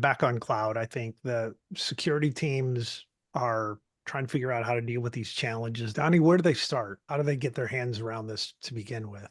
Back on cloud, I think the security teams are trying to figure out how to deal with these challenges. Donnie, where do they start? How do they get their hands around this to begin with?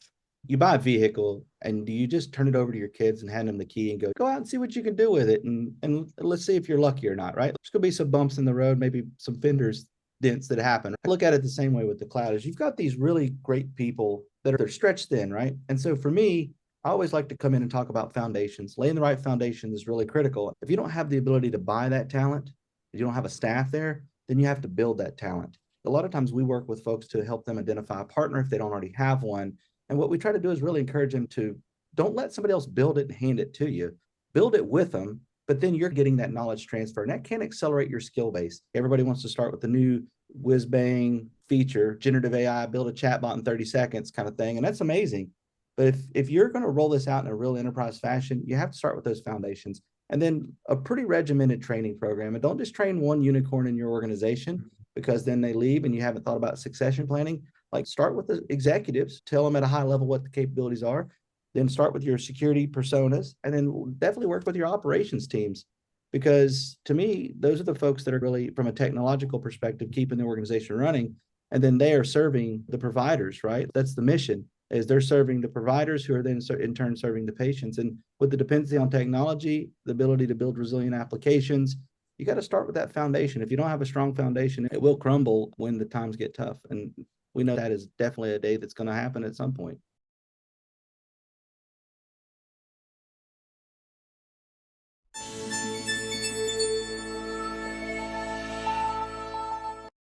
You buy a vehicle and do you just turn it over to your kids and hand them the key and go out and see what you can do with it, and let's see if you're lucky or not, right? There's gonna be some bumps in the road, maybe some fenders dents that happen. I look at it the same way with the cloud. Is you've got these really great people that are they're stretched thin, right? And so for me, I always like to come in and talk about foundations. Laying the right foundation is really critical. If you don't have the ability to buy that talent, if you don't have a staff there, then you have to build that talent. A lot of times we work with folks to help them identify a partner if they don't already have one. And what we try to do is really encourage them to don't let somebody else build it and hand it to you. Build it with them, but then you're getting that knowledge transfer, and that can accelerate your skill base. Everybody wants to start with the new whiz bang feature, generative AI, build a chatbot in 30 seconds kind of thing. And that's amazing. But if you're going to roll this out in a real enterprise fashion, you have to start with those foundations and then a pretty regimented training program. And don't just train one unicorn in your organization because then they leave and you haven't thought about succession planning. Like start with the executives, tell them at a high level what the capabilities are, then start with your security personas, and then definitely work with your operations teams. Because to me, those are the folks that are really, from a technological perspective, keeping the organization running. And then they are serving the providers, right? That's the mission, is they're serving the providers who are then in turn serving the patients. And with the dependency on technology, the ability to build resilient applications, you got to start with that foundation. If you don't have a strong foundation, it will crumble when the times get tough. And we know that is definitely a day that's going to happen at some point.